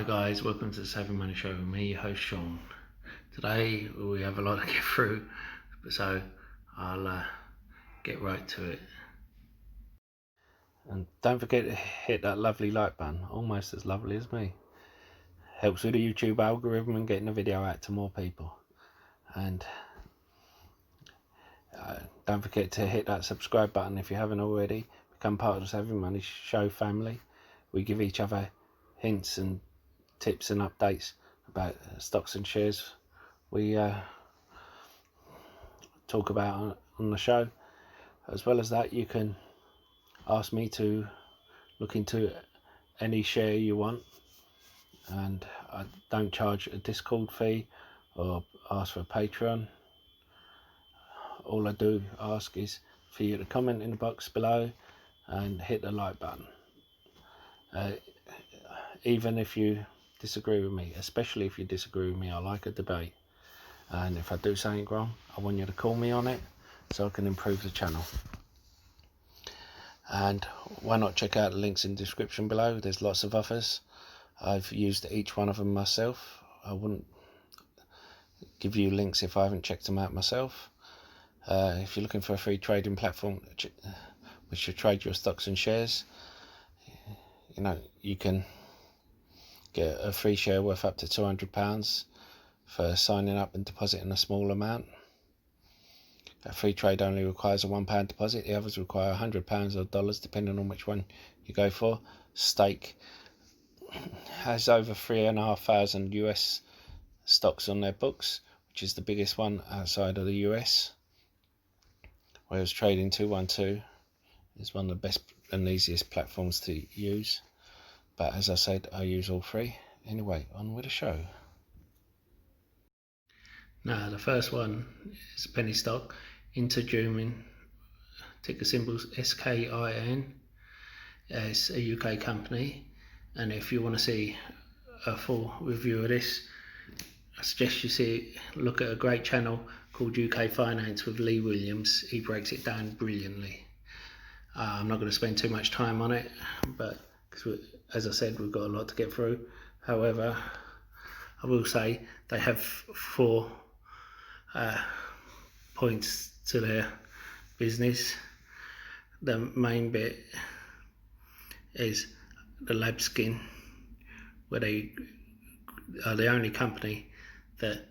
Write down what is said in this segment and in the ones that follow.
guys, welcome to the Saving Money Show with me, your host Sean. Today we have a lot to get through, so I'll get right to it. And don't forget to hit that lovely like button, almost as lovely as me. Helps with the YouTube algorithm and getting the video out to more people. And don't forget to hit that subscribe button if you haven't already. Become part of the Saving Money Show family. We give each other hints and tips and updates about stocks and shares we talk about on the show. As well as that, you can ask me to look into any share you want, and I don't charge a Discord fee or ask for a Patreon. All I do ask is for you to comment in the box below and hit the like button. Even if you disagree with me, especially if you disagree with me, I like a debate, and if I do something wrong, I want you to call me on it so I can improve the channel. And why not check out the links in the description below? There's lots of others. I've used each one of them myself. I wouldn't give you links if I haven't checked them out myself. If you're looking for a free trading platform which should trade your stocks and shares, you know, you can get a free share worth up to £200 for signing up and depositing a small amount. A free trade only requires a £1 deposit. The others require £100 or dollars, depending on which one you go for. Stake has over 3,500 US stocks on their books, which is the biggest one outside of the US. Whereas Trading 212 is one of the best and easiest platforms to use. But as I said, I use all three. Anyway, on with the show. Now, the first one is a penny stock, Interjumin, ticker symbols SKIN. It's a UK company, and if you want to see a full review of this, I suggest you look at a great channel called UK Finance with Lee Williams. He breaks it down brilliantly. I'm not going to spend too much time on it, but because as I said, we've got a lot to get through. However, I will say they have 4 points to their business. The main bit is the lab skin, where they are the only company that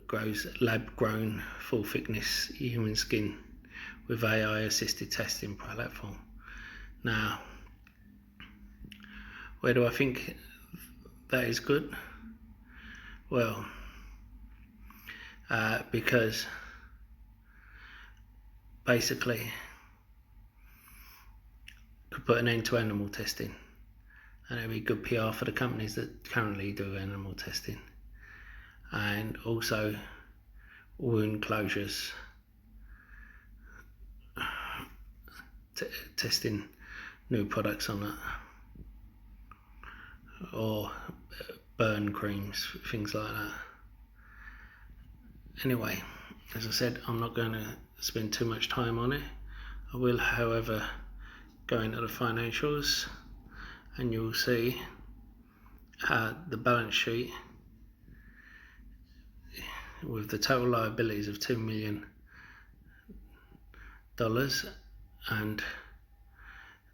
grows lab grown full thickness human skin with AI assisted testing platform. Now, where do I think that is good? Well, because basically could put an end to animal testing, and it'd be good PR for the companies that currently do animal testing, and also wound closures, testing new products on that, or burn creams, things like that. Anyway, as I said, I'm not going to spend too much time on it. I will, however, go into the financials, and you'll see the balance sheet with the total liabilities of $2 million and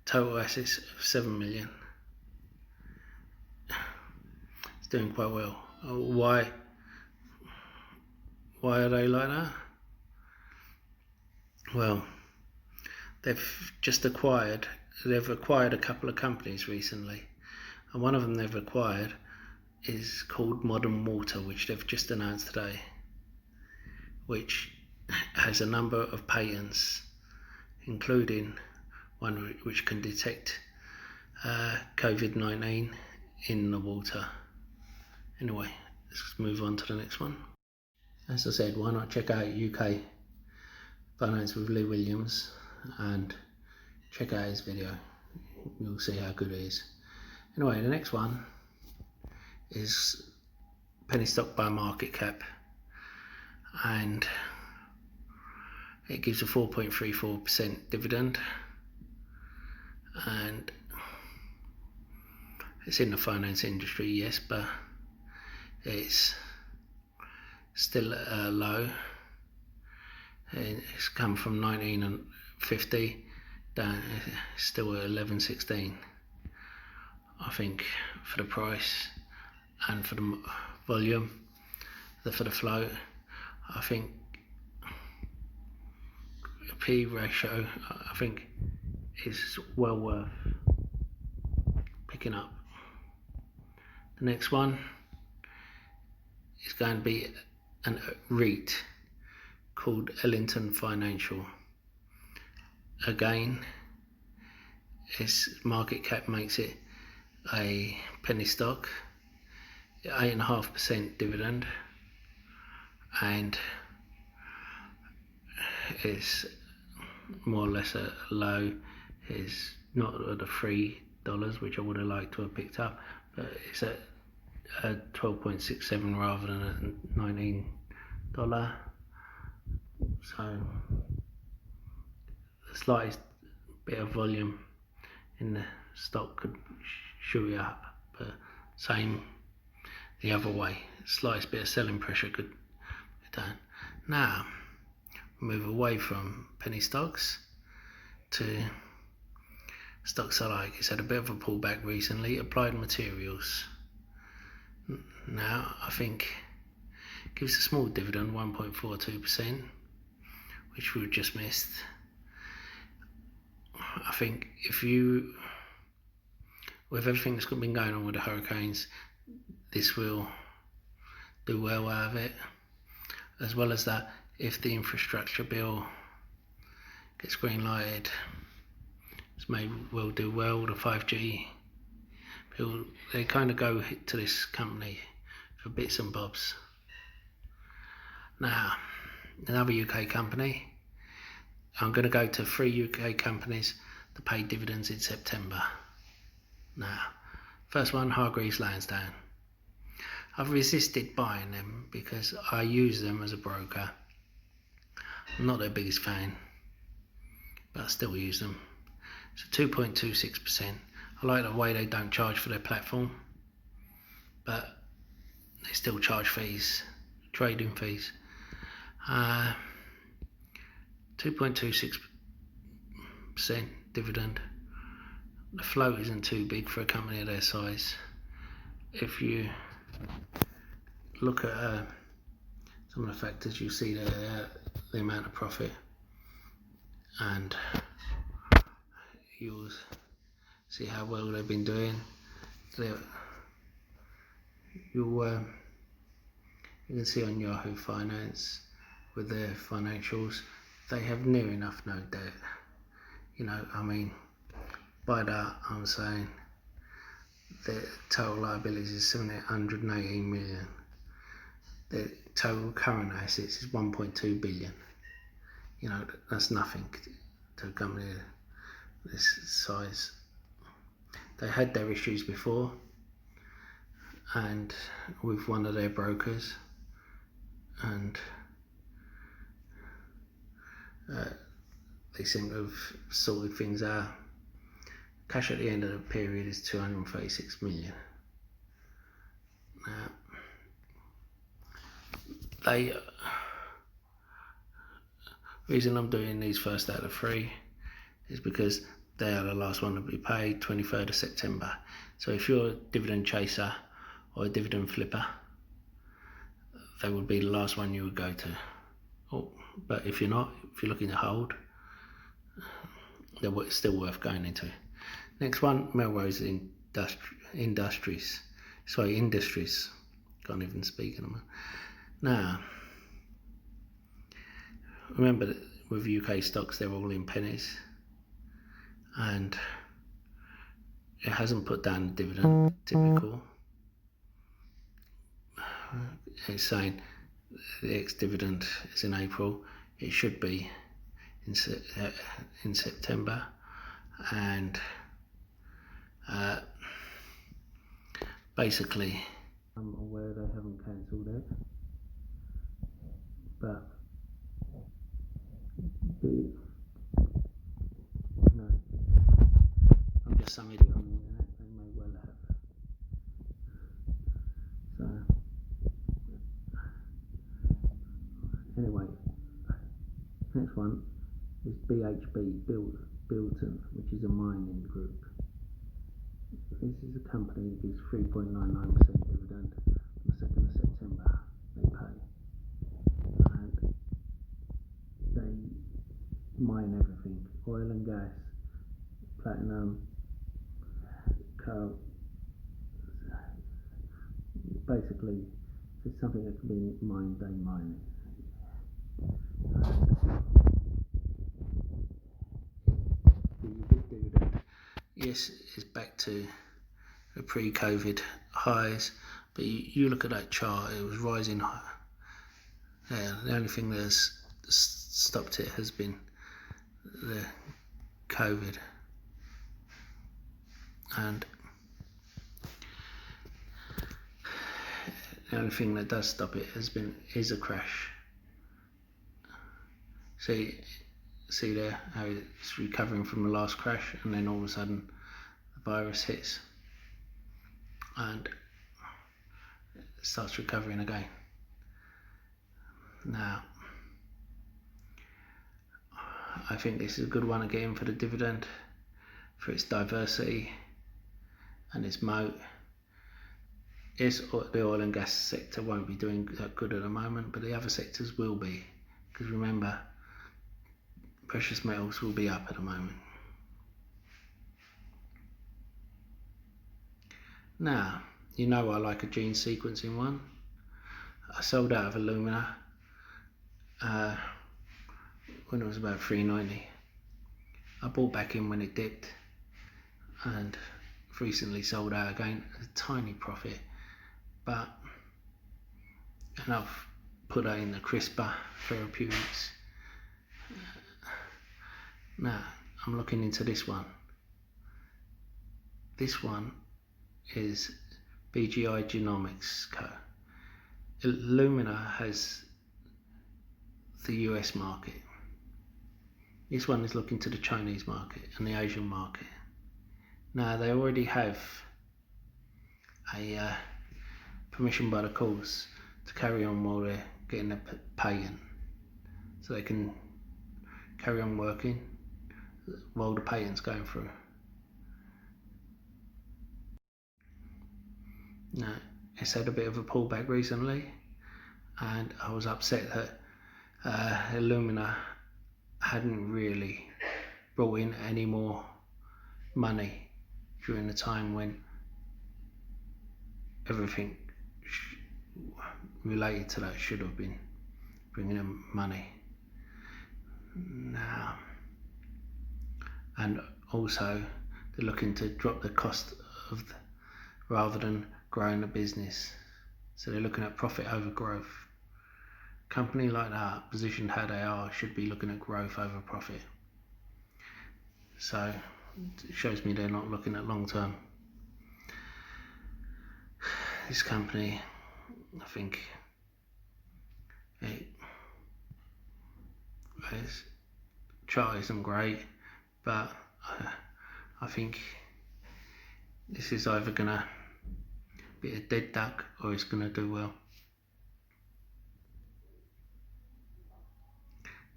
total assets of $7 million. It's doing quite well. Why are they like that? Well, they've acquired a couple of companies recently, and one of them they've acquired is called Modern Water, which they've just announced today, which has a number of patents, including one which can detect COVID-19 in the water. Anyway, let's move on to the next one. As I said, why not check out UK Finance with Lee Williams and check out his video. You'll see how good it is. Anyway, the next one is penny stock by market cap, and it gives a 4.34% dividend, and It's in the finance industry, yes, but it's still low. It's come from 1950 down, it's still at 11.16. I think for the price and for the volume, for the float, I think P ratio, I think, is well worth picking up. The next one is going to be a REIT called Ellington Financial. Again, its market cap makes it a penny stock, 8.5% dividend, and it's more or less a low. It's not at the $3, which I would have liked to have picked up, but it's at 12.67 rather than at $19. So the slightest bit of volume in the stock could shoot it up, but same the other way. Slightest bit of selling pressure could be done. Now move away from penny stocks to stocks I like. It's had a bit of a pullback recently. Applied Materials. Now I think it gives a small dividend, 1.42%, which we've just missed. I think if you, with everything that's been going on with the hurricanes, this will do well out of it. As well as that, if the infrastructure bill gets green lighted, this may well do well. The 5G bill, they kind of go to this company for bits and bobs. Now, another UK company, I'm going to go to 3 UK companies that pay dividends in September. Now, first one, Hargreaves Lansdown. I've resisted buying them because I use them as a broker. I'm not their biggest fan, but I still use them. So 2.26%. I like the way they don't charge for their platform, but they still charge fees, trading fees. 2.26% dividend. The float isn't too big for a company of their size. If you look at some of the factors, you see the amount of profit, and you'll see how well they've been doing. You can see on Yahoo Finance with their financials, they have near enough no debt. You know, I mean, by that I'm saying their total liabilities is 718 million. Their total current assets is 1.2 billion. You know, that's nothing to a company this size. They had their issues before, and with one of their brokers, and they seem to have sorted things out. Cash at the end of the period is 236 million. Now, reason I'm doing these first out of 3 is because they are the last one to be paid, 23rd of September. So if you're a dividend chaser or a dividend flipper, they would be the last one you would go to. But if you're not, if you're looking to hold, they're still worth going into. Next one, Melrose Industries. Can't even speak in them. Now, remember that with UK stocks, they're all in pennies, and it hasn't put down the dividend. Typical. It's saying the ex-dividend is in April. It should be in September, and basically, I'm aware they haven't cancelled it, but I'm just some idiot on the internet. They may well have. BHP Bilton, which is a mining group. This is a company that gives 3.99% dividend on the 2nd of September. They pay, and they mine everything: oil and gas, platinum, coal. Basically, if it's something that can be mined, they mine it. Yes, it's back to the pre-COVID highs, but you look at that chart, it was rising high. Yeah, the only thing that's stopped it has been the COVID, and the only thing that does stop it is a crash. See there how it's recovering from the last crash, and then all of a sudden the virus hits and it starts recovering again. Now, I think this is a good one again for the dividend, for its diversity and its moat. Yes, the oil and gas sector won't be doing that good at the moment, but the other sectors will be, because remember, precious metals will be up at the moment. Now, you know I like a gene sequencing one. I sold out of alumina when it was about $3.90. I bought back in when it dipped, and recently sold out again, a tiny profit, but and I've put that in the CRISPR therapeutics. Now I'm looking into this one. This one is BGI Genomics Co. Illumina has the US market. This one is looking to the Chinese market and the Asian market. Now they already have a permission by the courts to carry on while they're getting a patent, so they can carry on working while the patent's going through. Now it's had a bit of a pullback recently, and I was upset that Illumina hadn't really brought in any more money during the time when everything related to that should have been bringing in money. Now, and also they're looking to drop the cost of rather than growing the business, so they're looking at profit over growth. A company like that, positioned how they are, should be looking at growth over profit. So it shows me they're not looking at long term. This company, I think its chart isn't great, but I think this is either gonna be a dead duck or it's gonna do well.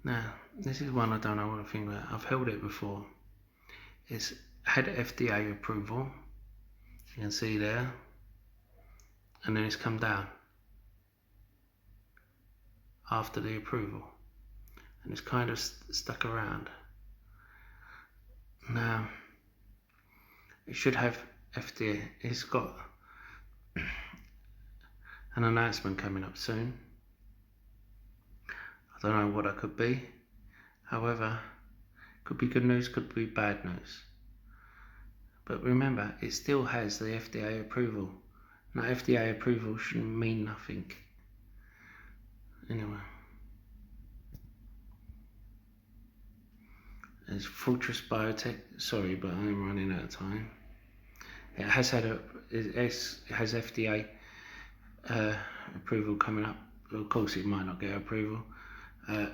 Now, this is one I don't know what to think about. I've held it before. It's had FDA approval, you can see there, and then it's come down after the approval, and it's kind of stuck around. Now, it should have FDA, it's got an announcement coming up soon. I don't know what that could be. However, could be good news, could be bad news. But remember, it still has the FDA approval. Now, FDA approval shouldn't mean nothing. Anyway, there's Fortress Biotech. Sorry, but I'm running out of time. It has FDA approval coming up. Of course, it might not get approval, but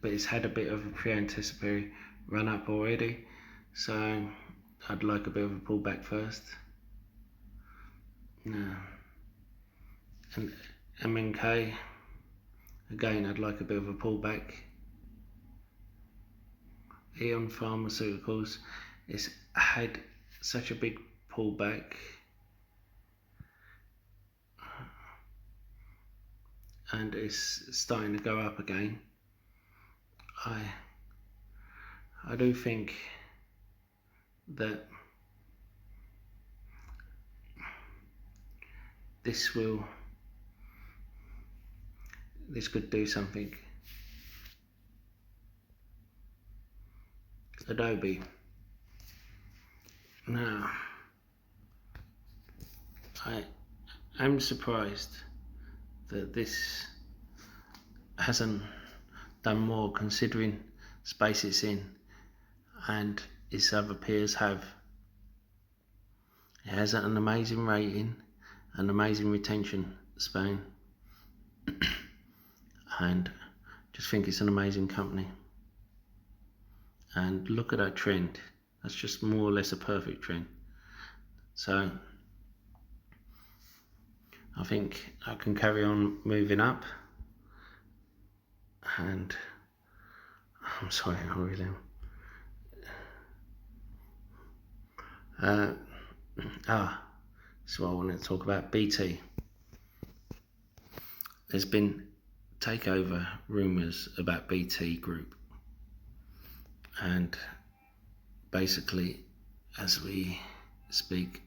it's had a bit of a pre-anticipatory run up already. So I'd like a bit of a pullback first. No. And Nkla, again, I'd like a bit of a pullback. Eon Pharmaceuticals. It's had such a big pullback, and it's starting to go up again. I do think that this could do something. Adobe. Now, I am surprised that this hasn't done more, considering space it's in and its other peers have. It has an amazing rating, an amazing retention span, and just think it's an amazing company. And look at that trend. That's just more or less a perfect trend. So I think I can carry on moving up, and I'm sorry, I really am. So I want to talk about BT. There's been takeover rumours about BT Group, and basically, as we speak,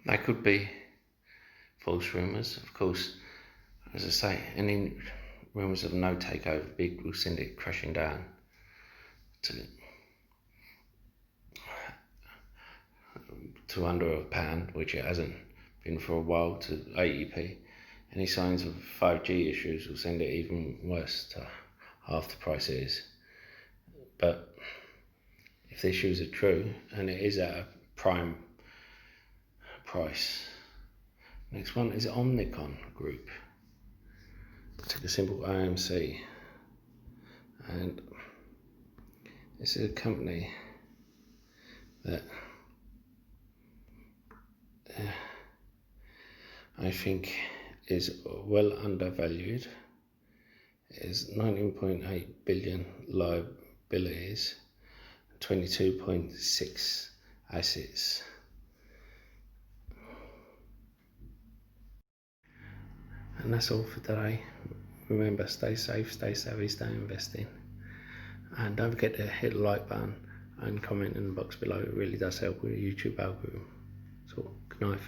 they could be false rumours. Of course, as I say, any rumours of no takeover bid will send it crashing down to under £1, which it hasn't been for a while, to 80p. Any signs of 5G issues will send it even worse to half the price it is. But if the issues are true, and it is at a prime price. Next one is Omnicom Group. Take a simple IMC, and this is a company that I think is well undervalued. It is 19.8 billion liabilities, 22.6 assets. And that's all for today. Remember, stay safe, stay savvy, stay investing, and don't forget to hit the like button and comment in the box below. It really does help with the YouTube algorithm. So good night.